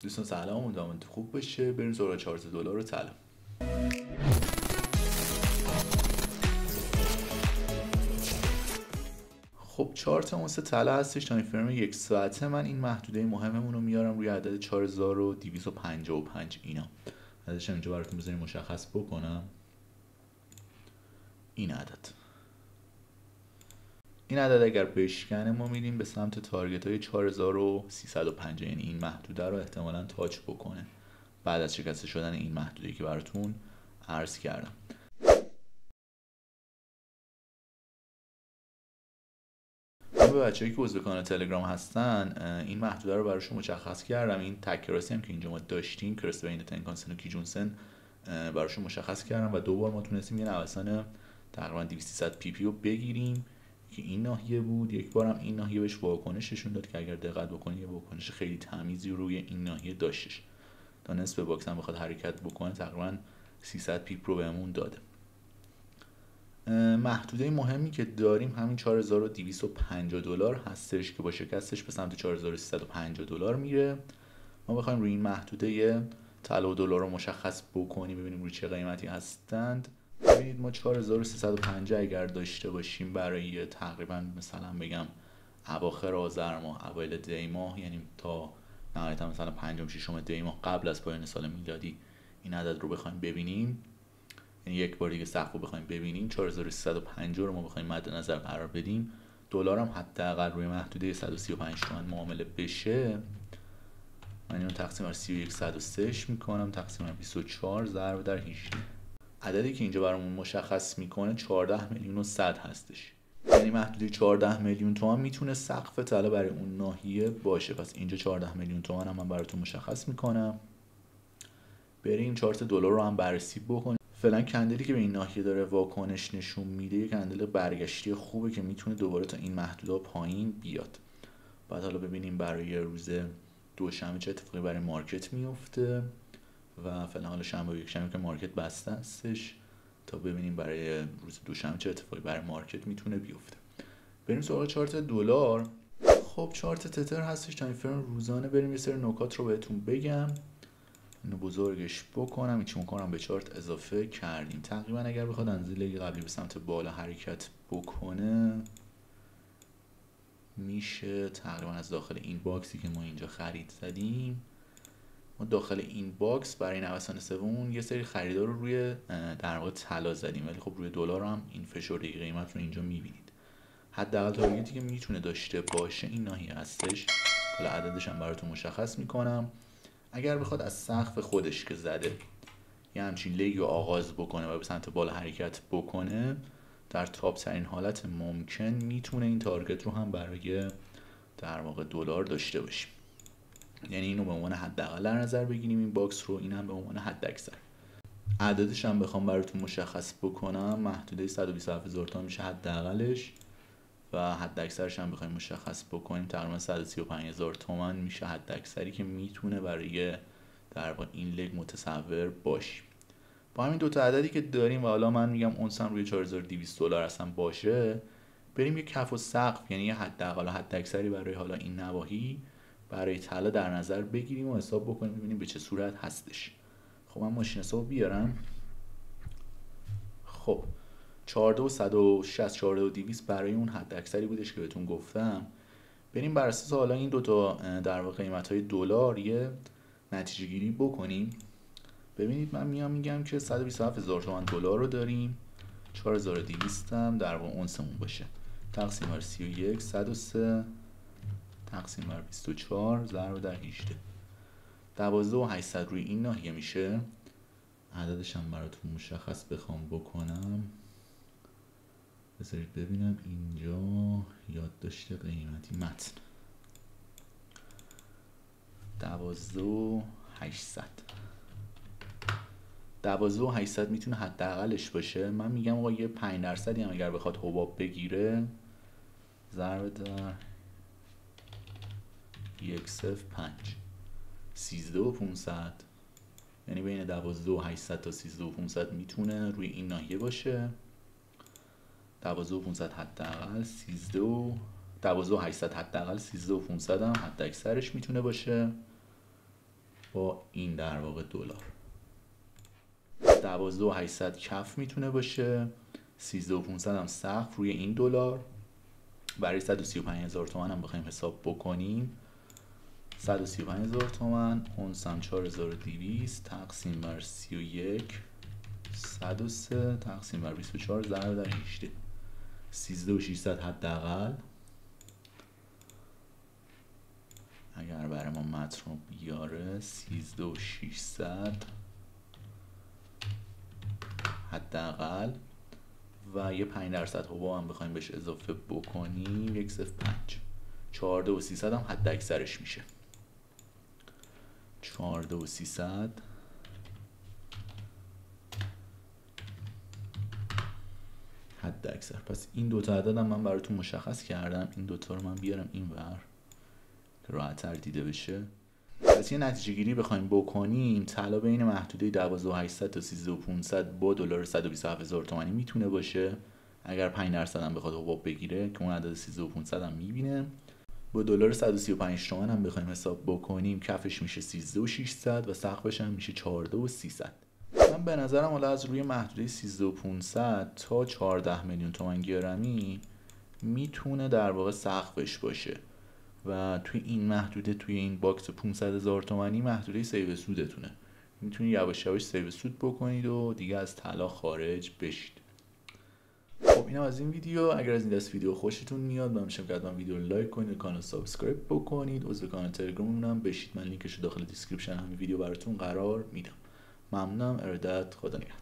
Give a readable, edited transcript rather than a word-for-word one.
دوستان سلام، امیدوارم خوب باشه. بریم سراغ چارت دلار رو طلا. خب چارت اونس طلا هستش. تایم فریم 1 ساعته. من این محدوده مهممون رو میارم روی عدد 4255. اینا عددش اینجا براتون بذاریم مشخص بکنم. این عدد اگر بشکنه ما میریم به سمت تارگت های 4305، یعنی این محدوده رو احتمالاً تاچ بکنه بعد از شکسته شدن این محدوده که براتون عرض کردم. به بچه‌ای که عضو کانال تلگرام هستن این محدوده رو براشون مشخص کردم. این تک کراسی هم که اینجا ما داشتیم، کراس بین تنکانسن و کیجونسن، براشون مشخص کردم و دوبار ما تونستیم یه نوسان تقریبا 200 پی پی رو بگیریم که این ناحیه بود. یک بارم این ناحیه بهش واکنششون داد که اگر دقت بکنید یه واکنش خیلی تمیزی روی این ناحیه داشتش. تا نصف باکس هم بخواد حرکت بکنه تقریبا 300 پیپ رو بهمون داده. محدوده مهمی که داریم همین 4250 دلار هستش که با شکستش به سمت 4350 دلار میره. ما بخوایم روی این محدوده طلا و دلار رو مشخص بکنیم، ببینیم روی چه قیمتی هستند. ببینید ما 4350 اگر داشته باشیم برای تقریبا مثلا بگم اواخر آذر ماه، اوایل دی ماه، یعنی تا نهایتا مثلا پنجم ششم دی ماه قبل از پایان سال میلادی این عدد رو بخوایم ببینیم، یعنی یک بار دیگه سقف رو بخوایم ببینیم 4350 رو ما بخوایم مد نظر قرار بدیم، دلار هم حداقل روی محدوده 135 تومن معامله بشه، من اینو تقسیم بر 3103 میکنم تقسیم بر 24 ضرب در 18. عددی که اینجا برامون مشخص میکنه 14 میلیون و 100 هستش. یعنی محدوده 14 میلیون تومان میتونه سقف طلا برای اون ناحیه باشه. پس اینجا 14 میلیون تومان هم من براتون مشخص میکنم. بریم چارت دلار رو هم بررسی بکنیم. فعلا کندلی که به این ناحیه داره واکنش نشون میده یک کندل برگشتی خوبه که میتونه دوباره تا این محدوده پایین بیاد. بعد حالا ببینیم برای روز دوشنبه چه اتفاقی برای مارکت میفته و فعلا حالا شنبه و یکشنبه که مارکت بسته هستش تا ببینیم برای روز دوشنبه چه اتفاقی برای مارکت میتونه بیفته. بریم سراغ چارت دلار. خب چارت تتر هستش، تایم فریم روزانه. بریم یه سری نکات رو بهتون بگم، اینو بزرگش بکنم. هیچ میکنم به چارت اضافه کردیم. تقریبا اگر بخواد انزله قبلی به سمت بالا حرکت بکنه میشه تقریبا از داخل این باکسی که ما اینجا خرید زدیم، ما داخل این باکس برای نوسان سوم یه سری خریدار رو روی در واقع طلا زدیم، ولی خب روی دلار هم این فشرده قیمت رو اینجا میبینید. حداقل تارگتی که میتونه داشته باشه این ناحیه هستش. حالا عددش هم براتون مشخص میکنم. اگر بخواد از سقف خودش که زده یه همچین لگ رو آغاز بکنه و به سمت بالا حرکت بکنه، در تاپ ترین حالت ممکن میتونه این تارگت رو هم برای در واقع دلار داشته باشیم. یعنی اینو به عنوان حداقل در نظر بگیریم این باکس رو، این هم به عنوان حداکثر. عددش هم بخوام براتون مشخص بکنم محدوده 127000 تومان میشه حداقلش و حداکثرش هم بخوایم مشخص بکنیم تقریبا 135000 تومان میشه حداکثری که میتونه برای در واقع این لگ متصور باشیم. با همین دوتا عددی که داریم و حالا من میگم اونس هم روی 4200 دلار اصلا باشه، بریم یه کف و سقف، یعنی یه حداقل و حداکثری برای حالا این نواحی برای طلا در نظر بگیریم و حساب بکنیم ببینیم به چه صورت هستش. خب من ماشین حساب بیارم. خب 14160 14200 برای اون حداکثری بودش که بهتون گفتم. بریم بر اساس حالا این دوتا در واقع قیمت‌های دلار یه نتیجه گیری بکنیم. ببینید من میگم که 127000 تومان دلار رو داریم، 4200 هم در واقع اونسمون باشه، تقسیم بر 31 103 تقسیم بر 24 ضرب در 18 12800 روی این ناحیه میشه. عددش هم براتون مشخص بخوام بکنم، بذارید ببینم اینجا یادداشت قیمتی متن 12800 میتونه حداقلش باشه. من میگم آقا یه 5% هم اگر بخواد حباب بگیره ضرب در 105 13500، یعنی بین 12800 تا 13500 میتونه روی این ناحیه باشه. 12500 حداقل 12800 حداقل 13500 هم حداکثرش میتونه باشه. با این در واقع دلار. 12800 کف میتونه باشه، 13500 هم سقف روی این دلار. برای 135000 تومان هم بخوایم حساب بکنیم، 135000 تومان اونس هم 4200 تقسیم بر 31 103 تقسیم بر 24 ضرب در 18 13600 حداقل. اگر برای ما متر رو بیاره 13600 حداقل و یه 5% حباب هم بخوایم بهش اضافه بکنیم 1.05 14300 هم حد اکثرش میشه. 14300 حد اکثر. پس این دوتا عدد هم من براتون مشخص کردم، این دوتا رو من بیارم این ور که راحت‌تر دیده بشه. پس یه نتیجه گیری بخوایم بکنیم، طلا بین محدوده 12800 تا 13500 با دلار 127000 تومانی میتونه باشه اگر 5% هم بخواد حباب بگیره که اون عدد 13500 هم میبینه. با دلار 135 تومان هم بخوایم حساب بکنیم کفش میشه 13600 و سقفش هم میشه 14300. من به نظرم حالا از روی محدوده 13500 تا 14 میلیون تومان گرمی میتونه در واقع سقفش باشه و توی این محدوده، توی این باکس 500,000 تومانی محدوده سیو سودتونه. میتونید یواش یواش سیو سود بکنید و دیگه از طلا خارج بشید. خب اینم از این ویدیو. اگر از این دست ویدیو خوشتون میاد من میشم که حتما ویدیو رو لایک کنید، کانال سابسکرایب بکنید، عضو کانال تلگراممون هم بشید. من لینکش رو داخل دیسکریپشن همین ویدیو براتون قرار میدم. ممنونم. ارادت. خدا نگهدار.